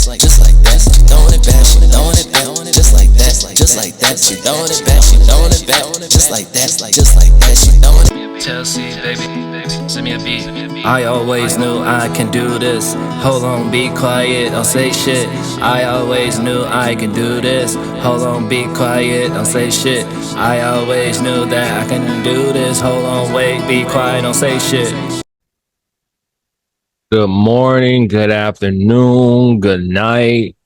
just like that. She throwing it back, she throwing it back, just like that, just like that. She throwing it back, she throwing it back, just like that, just like that. She throwing it. Chelsea, baby, send me a beat. I always knew I can do this. Hold on, be quiet, don't say shit. I always knew I can do this. Hold on, be quiet, don't say shit. I always knew that I can do this. Hold on, wait, be quiet, don't say shit. Good morning, good afternoon, good night.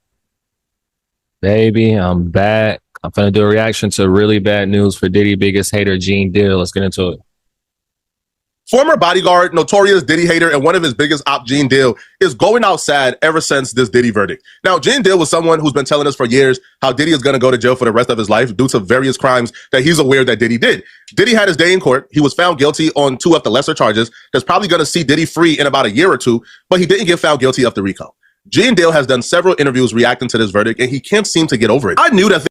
Baby, I'm back. I'm finna do a reaction to really bad news for Diddy biggest hater, Gene Deal. Let's get into it. Former bodyguard, notorious Diddy hater, and one of his biggest op, Gene Deal, is going out sad ever since this Diddy verdict. Now, Gene Deal was someone who's been telling us for years how Diddy is going to go to jail for the rest of his life due to various crimes that he's aware that Diddy did. Diddy had his day in court. He was found guilty on 2 of the lesser charges. That's probably going to see Diddy free in about a year or 2, but he didn't get found guilty of the RICO. Gene Deal has done several interviews reacting to this verdict, and he can't seem to get over it. I knew that.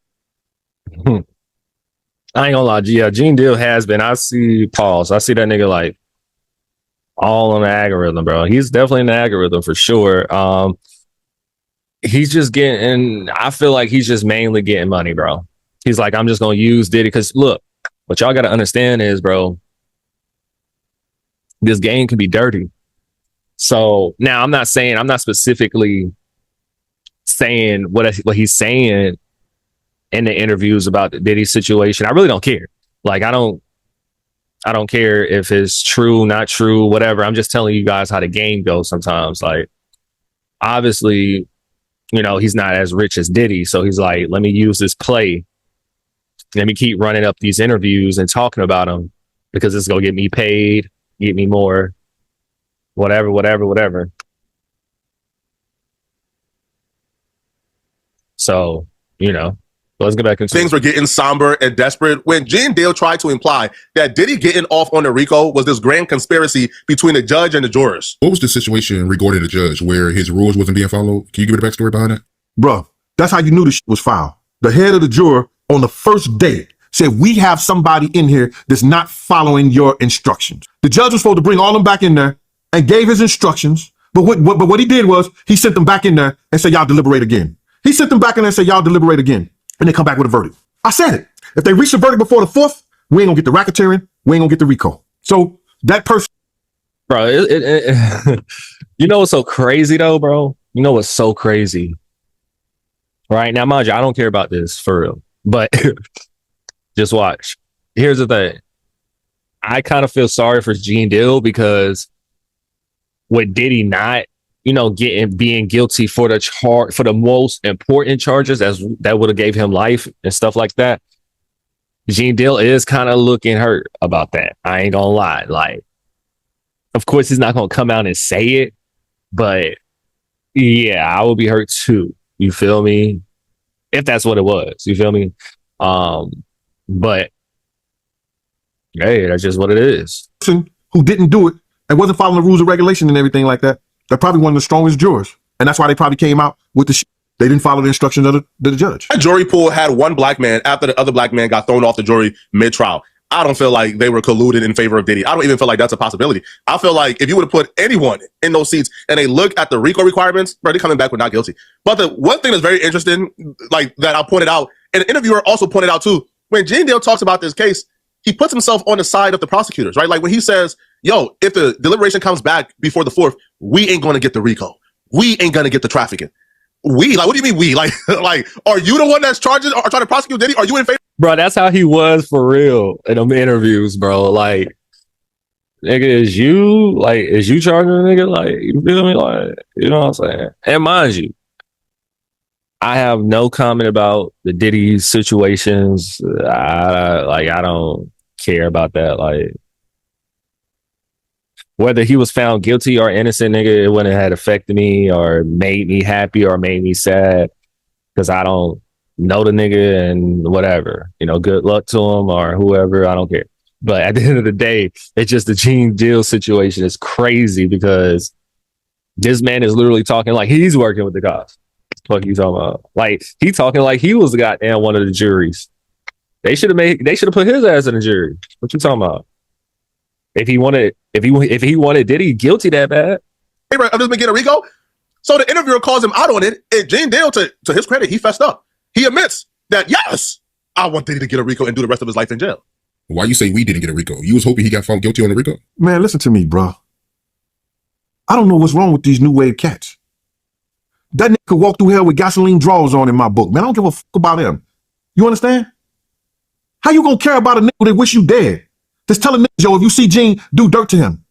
I ain't gonna lie, yeah, Gene Deal has been. I see that nigga like all on the algorithm, bro. He's definitely in the algorithm for sure. He's just getting, I feel like he's just mainly getting money, bro. He's like, I'm just gonna use Diddy because look, what y'all gotta understand is, bro, this game can be dirty. So now I'm not specifically saying what he's saying in the interviews about the Diddy situation. I really don't care. Like, I don't care if it's true, not true, whatever. I'm just telling you guys how the game goes sometimes. Like, obviously, you know, he's not as rich as Diddy. So he's like, let me use this play. Let me keep running up these interviews and talking about him because it's going to get me paid, get me more, whatever. So, you know. Let's get back into things were getting somber and desperate when Gene Deal tried to imply that Diddy getting off on the RICO was this grand conspiracy between the judge and the jurors. What was the situation regarding the judge where his rules wasn't being followed? Can you give me the backstory behind that? Bruh, that's how you knew the shit was foul. The head of the juror on the first day said, we have somebody in here that's not following your instructions. The judge was supposed to bring all them back in there and gave his instructions. But what he did was he sent them back in there and said, y'all deliberate again. He sent them back in there and said, y'all deliberate again. And they come back with a verdict. I said it. If they reach the verdict before the 4th, we ain't gonna get the racketeering. We ain't gonna get the RICO. So that person, bro, you know what's so crazy though, bro? You know what's so crazy? Right now, mind you, I don't care about this for real, but just watch. Here's the thing. I kind of feel sorry for Gene Deal because with Diddy not, you know, being guilty for the most important charges that would have gave him life and stuff like that. Gene Deal is kind of looking hurt about that. I ain't gonna lie. Like, of course, he's not gonna come out and say it, but yeah, I would be hurt too. You feel me? If that's what it was, you feel me? But hey, that's just what it is. who didn't do it and wasn't following the rules and regulation and everything like that, they're probably one of the strongest jurors. And that's why they probably came out with the shit. They didn't follow the instructions of the judge. That jury pool had one black man after the other black man got thrown off the jury mid-trial. I don't feel like they were colluded in favor of Diddy. I don't even feel like that's a possibility. I feel like if you would have put anyone in those seats and they look at the RICO requirements, bro, they're coming back with not guilty. But the one thing that's very interesting, like that I pointed out, and the interviewer also pointed out too, when Gene Deal talks about this case, he puts himself on the side of the prosecutors, right? Like when he says, yo, if the deliberation comes back before the 4th, we ain't going to get the RICO. We ain't going to get the trafficking. We, like, what do you mean we? Like, are you the one that's charging or trying to prosecute Diddy? Are you in favor? Bro, that's how he was for real in them interviews, bro. Like, nigga, is you charging a nigga? Like, you feel me? Like, you know what I'm saying? And mind you, I have no comment about the Diddy situations. I don't care about that. Like, whether he was found guilty or innocent, nigga, it wouldn't have affected me or made me happy or made me sad because I don't know the nigga and whatever. You know, good luck to him or whoever. I don't care. But at the end of the day, it's just the Gene Deal situation is crazy because this man is literally talking like he's working with the cops. What you talking about? Like he talking like he was the goddamn one of the juries. They should have put his ass in the jury. What you talking about? If he wanted Diddy guilty that bad. Hey, bro, I've just been getting a RICO. So the interviewer calls him out on it, and Gene Deal, to his credit, he fessed up. He admits that, yes, I want Diddy to get a RICO and do the rest of his life in jail. Why you say we didn't get a RICO? You was hoping he got found guilty on the RICO? Man, listen to me, bro. I don't know what's wrong with these new wave cats. That nigga could walk through hell with gasoline drawers on in my book. Man, I don't give a fuck about him. You understand? How you gonna care about a nigga that wish you dead? That's telling niggas, yo, if you see Gene, do dirt to him.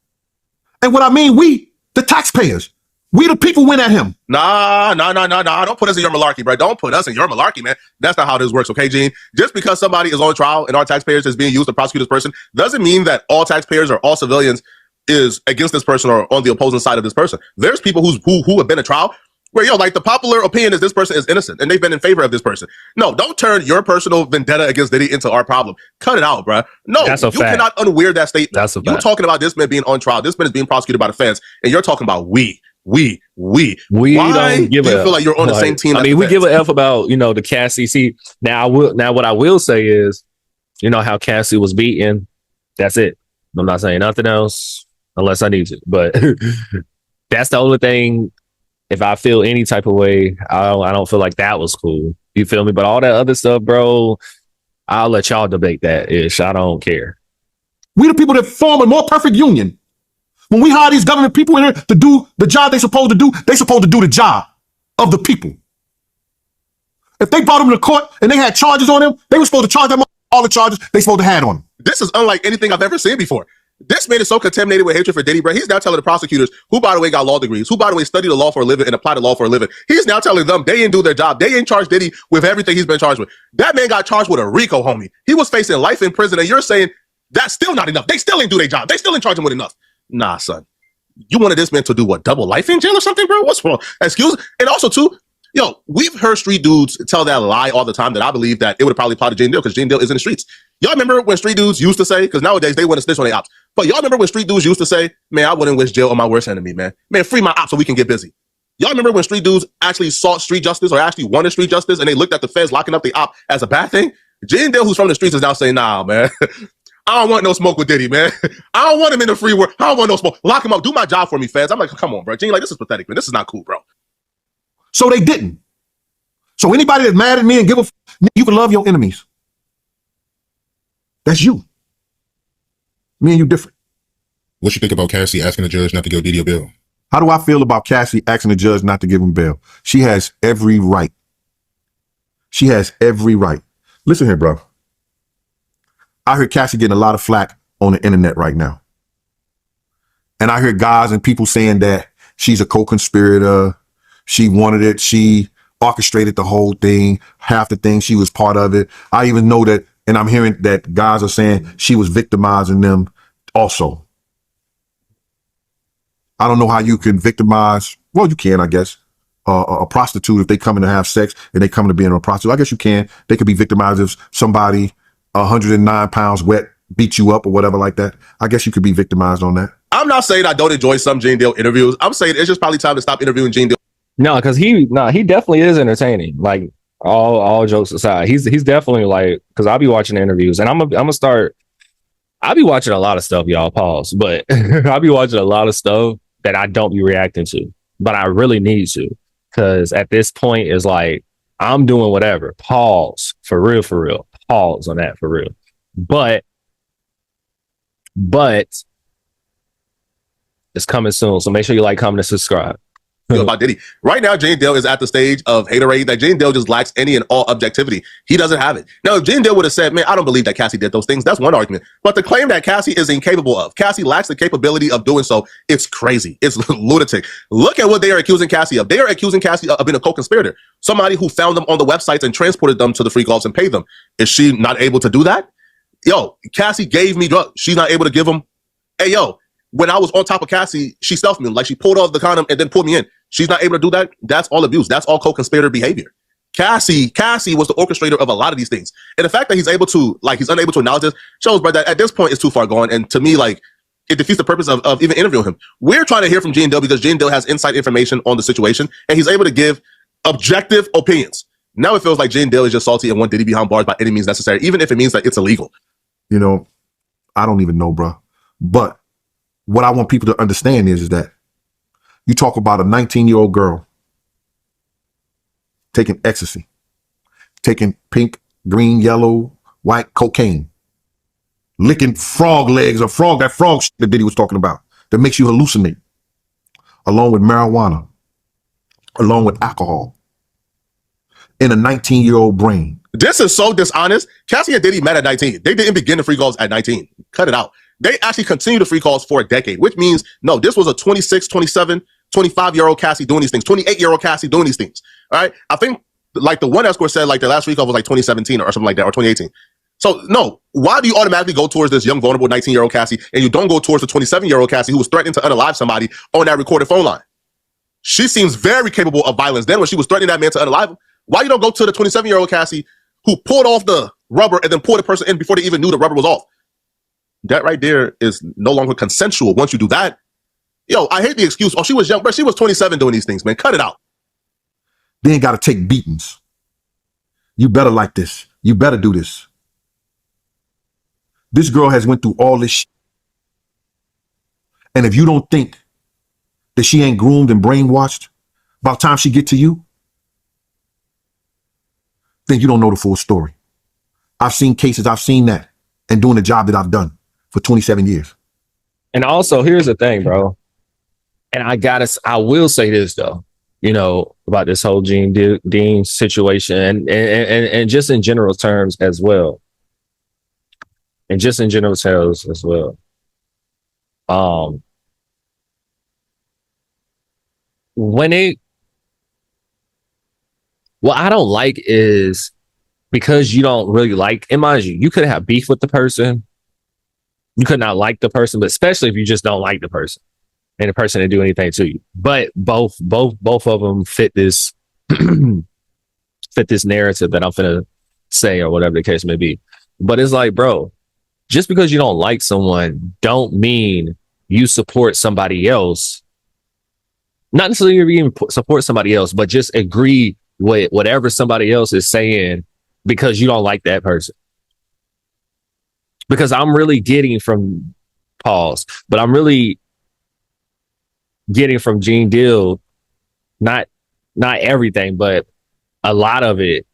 And what I mean, we, the taxpayers, we the people went at him. Nah. Don't put us in your malarkey, bro. Don't put us in your malarkey, man. That's not how this works, okay, Gene? Just because somebody is on trial and our taxpayers is being used to prosecute this person doesn't mean that all taxpayers or all civilians is against this person or on the opposing side of this person. There's people who have been in trial where, yo, like the popular opinion is this person is innocent and they've been in favor of this person. No, don't turn your personal vendetta against Diddy into our problem. Cut it out, bro. No, you cannot unwear that statement. That's a fact. You're talking about this man being on trial. This man is being prosecuted by the feds, and you're talking about we. Why don't give do you feel like you're on the same team? I mean, we give an F about, you know, the Cassie. See, now what I will say is, you know how Cassie was beaten. That's it. I'm not saying nothing else unless I need to. But that's the only thing. If I feel any type of way, I don't feel like that was cool. You feel me? But all that other stuff, bro, I'll let y'all debate that ish. I don't care. We the people that form a more perfect union. When we hire these government people in here to do the job they're supposed to do the job of the people. If they brought them to court and they had charges on them, they were supposed to charge them all the charges they supposed to have on them. This is unlike anything I've ever seen before. This man is so contaminated with hatred for Diddy, bro. He's now telling the prosecutors, who, by the way, got law degrees, who, by the way, studied the law for a living and applied the law for a living. He's now telling them they didn't do their job. They ain't charged Diddy with everything he's been charged with. That man got charged with a RICO, homie. He was facing life in prison, and you're saying that's still not enough. They still ain't do their job. They still ain't charge him with enough. Nah, son. You wanted this man to do what, double life in jail or something, bro? What's wrong? Excuse? And also, too, yo, we've heard street dudes tell that lie all the time that I believe that it would have probably applied to Gene Deal because Gene Deal is in the streets. Y'all remember when street dudes used to say, because nowadays they want to snitch on their ops, but y'all remember when street dudes used to say, man, I wouldn't wish jail on my worst enemy, man. Man, free my ops so we can get busy. Y'all remember when street dudes actually sought street justice or actually wanted street justice and they looked at the feds locking up the op as a bad thing? Gene Deal, who's from the streets, is now saying, nah, man. I don't want no smoke with Diddy, man. I don't want him in the free world. I don't want no smoke. Lock him up. Do my job for me, feds. I'm like, come on, bro. Gene, like, this is pathetic, man. This is not cool, bro. So they didn't. So anybody that's mad at me and give a you can love your enemies. That's you. Me and you different. What you think about Cassie asking the judge not to give Diddy a bail? How do I feel about Cassie asking the judge not to give him bail? She has every right. She has every right. Listen here, bro. I hear Cassie getting a lot of flack on the internet right now. And I hear guys and people saying that she's a co-conspirator. She wanted it. She orchestrated the whole thing. Half the thing, she was part of it. I even know that, and I'm hearing that guys are saying she was victimizing them also. I don't know how you can victimize. Well, you can, I guess. A prostitute, if they come in to have sex and they come to being a prostitute, I guess you can. They could be victimized if somebody 109 pounds wet beat you up or whatever like that. I guess you could be victimized on that. I'm not saying I don't enjoy some Gene Deal interviews. I'm saying it's just probably time to stop interviewing Gene Deal. No, because he definitely is entertaining. Like all jokes aside, he's definitely like, because I'll be watching the interviews and I'm gonna start. I'll be watching a lot of stuff, y'all. Pause, but I'll be watching a lot of stuff that I don't be reacting to, but I really need to, because at this point it's like I'm doing whatever. Pause for real. Pause on that for real. But it's coming soon, so make sure you like, comment, and subscribe. About Diddy. Right now, Gene Deal is at the stage of haterade that Gene Deal just lacks any and all objectivity. He doesn't have it. Now, if Gene Deal would have said, man, I don't believe that Cassie did those things, that's one argument. But the claim that Cassie is incapable of, Cassie lacks the capability of doing so, it's crazy. It's lunatic. Look at what they are accusing Cassie of. They are accusing Cassie of being a co-conspirator. Somebody who found them on the websites and transported them to the free golfs and paid them. Is she not able to do that? Yo, Cassie gave me drugs. She's not able to give them. Hey, yo, when I was on top of Cassie, she stealthed me. Like, she pulled off the condom and then pulled me in. She's not able to do that. That's all abuse. That's all co-conspirator behavior. Cassie was the orchestrator of a lot of these things. And the fact that he's unable to acknowledge this shows, bro, that at this point it's too far gone. And to me, like, it defeats the purpose of even interviewing him. We're trying to hear from Gene Deal because Gene Deal has inside information on the situation and he's able to give objective opinions. Now it feels like Gene Deal is just salty and want Diddy behind bars by any means necessary, even if it means that it's illegal. You know, I don't even know, bro. But what I want people to understand is that You talk about a 19-year-old girl taking ecstasy, taking pink, green, yellow, white cocaine, licking frog legs or that frog shit that Diddy was talking about that makes you hallucinate, along with marijuana, along with alcohol, in a 19-year-old brain. This is so dishonest. Cassie and Diddy met at 19. They didn't begin the free calls at 19. Cut it out. They actually continued the free calls for a decade, which means, no, this was a 26, 27, 25-year-old Cassie doing these things, 28-year-old Cassie doing these things. All right. I think like the one escort said, like the last free call was like 2017 or something like that, or 2018. So no, why do you automatically go towards this young, vulnerable 19-year-old Cassie and you don't go towards the 27-year-old Cassie who was threatening to unalive somebody on that recorded phone line? She seems very capable of violence. Then when she was threatening that man to unalive him, why you don't go to the 27-year-old Cassie who pulled off the rubber and then pulled the person in before they even knew the rubber was off? That right there is no longer consensual once you do that. Yo, I hate the excuse. Oh, she was young, but she was 27 doing these things, man. Cut it out. They ain't got to take beatings. You better like this. You better do this. This girl has went through all this shit. And if you don't think that she ain't groomed and brainwashed by the time she get to you, then you don't know the full story. I've seen cases, I've seen that, and doing the job that I've done for 27 years. And also, here's the thing, bro. And I will say this though, you know, about this whole Gene Dean situation and just in general terms as well. And just in general terms as well. What I don't like is because you don't really like, and mind you could have beef with the person. You could not like the person, but especially if you just don't like the person and the person didn't do anything to you. But both of them fit this fit this narrative that I'm finna say or whatever the case may be. But it's like, bro, just because you don't like someone don't mean you support somebody else. Not necessarily even support somebody else, but just agree with whatever somebody else is saying because you don't like that person. Because I'm really getting from but I'm really getting from Gene Deal, not everything, but a lot of it,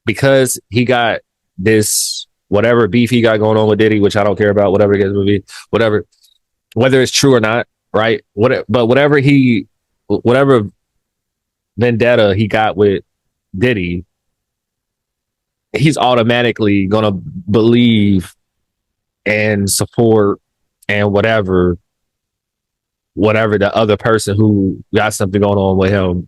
because he got this whatever beef he got going on with Diddy, which I don't care about, whatever it is, whatever, whether it's true or not, right? Whatever vendetta he got with Diddy, he's automatically gonna believe and support and whatever the other person who got something going on with him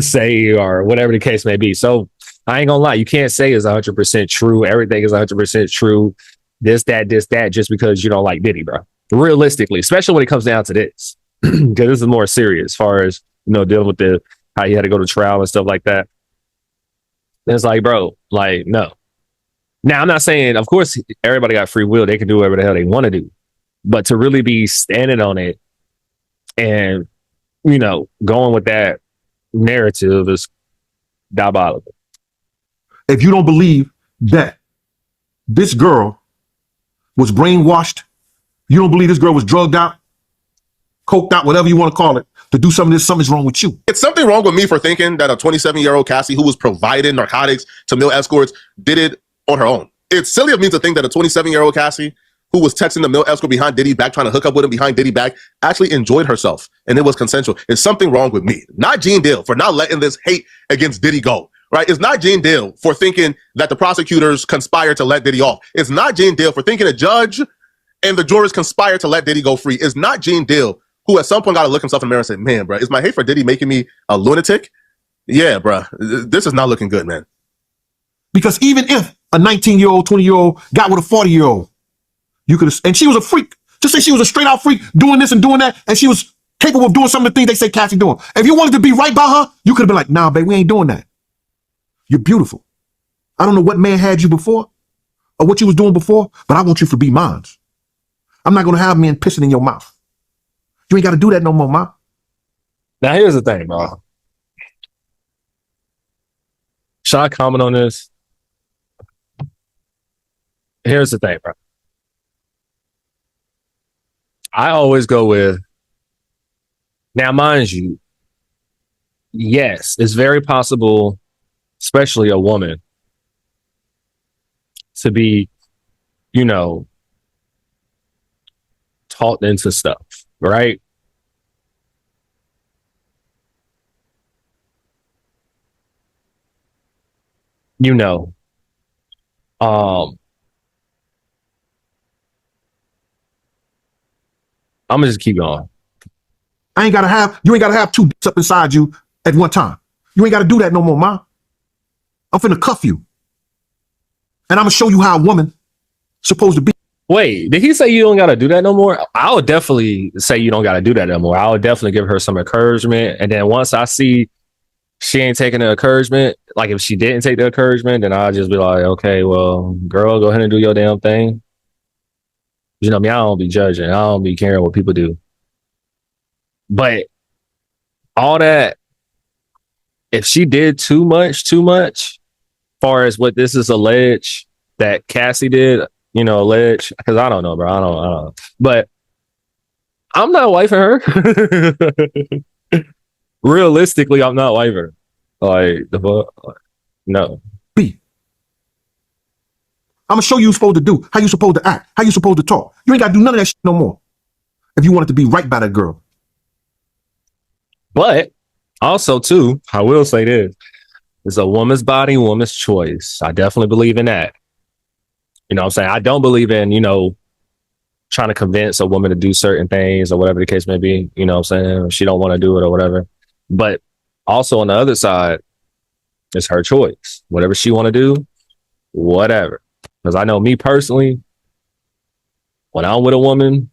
say or whatever the case may be. So I ain't gonna lie, you can't say it's 100% true. Everything is 100% true. This, that, just because you don't like Diddy, bro. Realistically, especially when it comes down to this, because this is more serious as far as, you know, dealing with how you had to go to trial and stuff like that. And it's like, bro, like, no. Now, I'm not saying, of course, everybody got free will. They can do whatever the hell they want to do. But to really be standing on it and, you know, going with that narrative is diabolical. If you don't believe that this girl was brainwashed, you don't believe this girl was drugged out, coked out, whatever you want to call it, to do something, something's wrong with you. It's something wrong with me for thinking that a 27-year-old Cassie who was providing narcotics to male escorts did it on her own. It's silly of me to think that a 27-year-old Cassie who was texting the male escort behind Diddy back, trying to hook up with him behind Diddy back, actually enjoyed herself and it was consensual. It's something wrong with me. Not Gene Deal for not letting this hate against Diddy go, right? It's not Gene Deal for thinking that the prosecutors conspired to let Diddy off. It's not Gene Deal for thinking a judge and the jurors conspired to let Diddy go free. It's not Gene Deal who at some point got to look himself in the mirror and say, man, bro, is my hate for Diddy making me a lunatic? Yeah, bro, this is not looking good, man. Because even if a 19-year-old, 20-year-old got with a 40-year-old, you could have, and she was a freak. Just say she was a straight out freak doing this and doing that, and she was capable of doing some of the things they say Cassie doing. If you wanted to be right by her, you could have been like, nah, babe, we ain't doing that. You're beautiful. I don't know what man had you before or what you was doing before, but I want you to be mine. I'm not going to have men pissing in your mouth. You ain't got to do that no more, ma. Now, here's the thing, bro. Should I comment on this? Here's the thing, bro. I always go with Now, mind you, yes, it's very possible, especially a woman, to be, you know, taught into stuff, right? You know, um, I'm gonna just keep going. You ain't gotta have two dicks up inside you at one time. You ain't gotta do that no more, ma. I'm finna cuff you. And I'm gonna show you how a woman supposed to be. Wait, did he say you don't gotta do that no more? I would definitely say you don't gotta do that no more. I would definitely give her some encouragement. And then once I see she ain't taking the encouragement, like if she didn't take the encouragement, then I'll just be like, okay, well, girl, go ahead and do your damn thing. You know me, I don't be judging. I don't be caring what people do. But all that, if she did too much, far as what this is alleged that Cassie did, you know, alleged, because I don't know, bro. I don't know. But I'm not wifing her. Realistically, I'm not wifing her. Like, no. I'm gonna show you what you're supposed to do, how you supposed to act, how you supposed to talk. You ain't gotta do none of that shit no more. If you want it to be right by that girl. But also, too, I will say this. It's a woman's body, woman's choice. I definitely believe in that. You know what I'm saying? I don't believe in, you know, trying to convince a woman to do certain things or whatever the case may be. You know what I'm saying? If she don't want to do it or whatever. But also on the other side, it's her choice. Whatever she want to do, whatever. Because I know me personally, when I'm with a woman,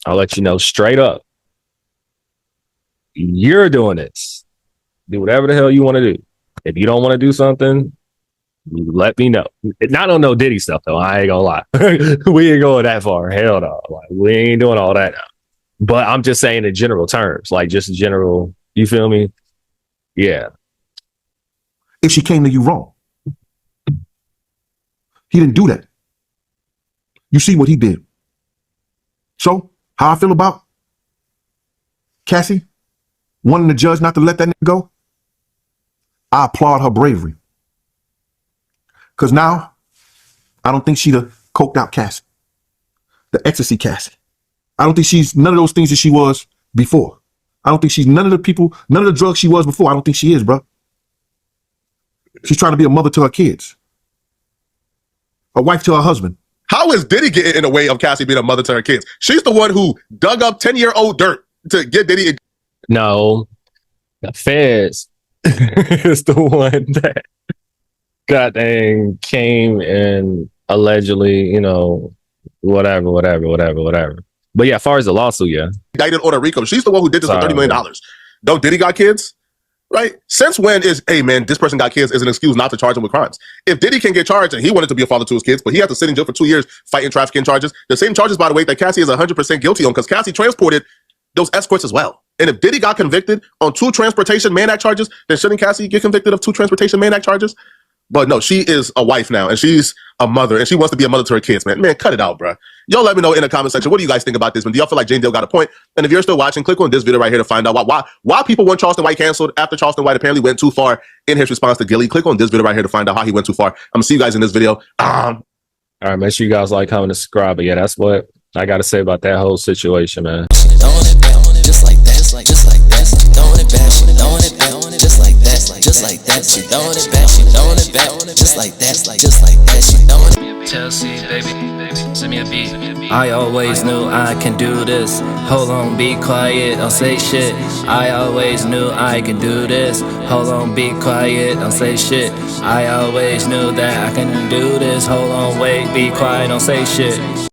I'll let you know straight up. You're doing this. Do whatever the hell you want to do. If you don't want to do something, let me know. Not on no Diddy stuff though. I ain't gonna lie. We ain't going that far. Hell no. Like, we ain't doing all that now. But I'm just saying in general terms, like just general. You feel me? Yeah. If she came to you wrong, he didn't do that. You see what he did. So how I feel about Cassie wanting the judge not to let that nigga go, I applaud her bravery. Because now, I don't think she the coked out Cassie. The ecstasy Cassie. I don't think she's none of those things that she was before. I don't think she's none of the people, none of the drugs she was before. I don't think she is, bro. She's trying to be a mother to her kids. A wife to her husband. How is Diddy getting in the way of Cassie being a mother to her kids? She's the one who dug up 10-year-old dirt to get Diddy. No. The feds is the one that goddamn came and allegedly, you know, whatever. But yeah, as far as the lawsuit, yeah. Indicted on a RICO. She's the one who did this for $30 million. Don't Diddy got kids? Right? Since when is, hey man, this person got kids is an excuse not to charge him with crimes? If Diddy can get charged and he wanted to be a father to his kids, but he had to sit in jail for 2 years fighting trafficking charges, the same charges, by the way, that Cassie is 100% guilty on, because Cassie transported those escorts as well. And if Diddy got convicted on 2 Transportation Mann Act charges, then shouldn't Cassie get convicted of 2 Transportation Mann Act charges? But no, she is a wife now, and she's a mother, and she wants to be a mother to her kids, man. Man, cut it out, bro. Y'all let me know in the comment section, what do you guys think about this? Do y'all feel like Jane Dale got a point? And if you're still watching, click on this video right here to find out why people want Charleston White canceled after Charleston White apparently went too far in his response to Gilly. Click on this video right here to find out how he went too far. I'm gonna see you guys in this video. All right, make sure you guys like, comment, and subscribe. But yeah, that's what I got to say about that whole situation, man. Throwing it back, just like that, just like that. Throwing it back, throwing it back, just like that, just like that. She throwing it back, just like that, just like that. She throwing it. Chelsea, baby, send me a beat. I always knew I can do this. Hold on, be quiet, don't say shit. I always knew I could do this. Hold on, be quiet, don't say shit. I always knew that I can do this. Hold on, wait, be quiet, don't say shit.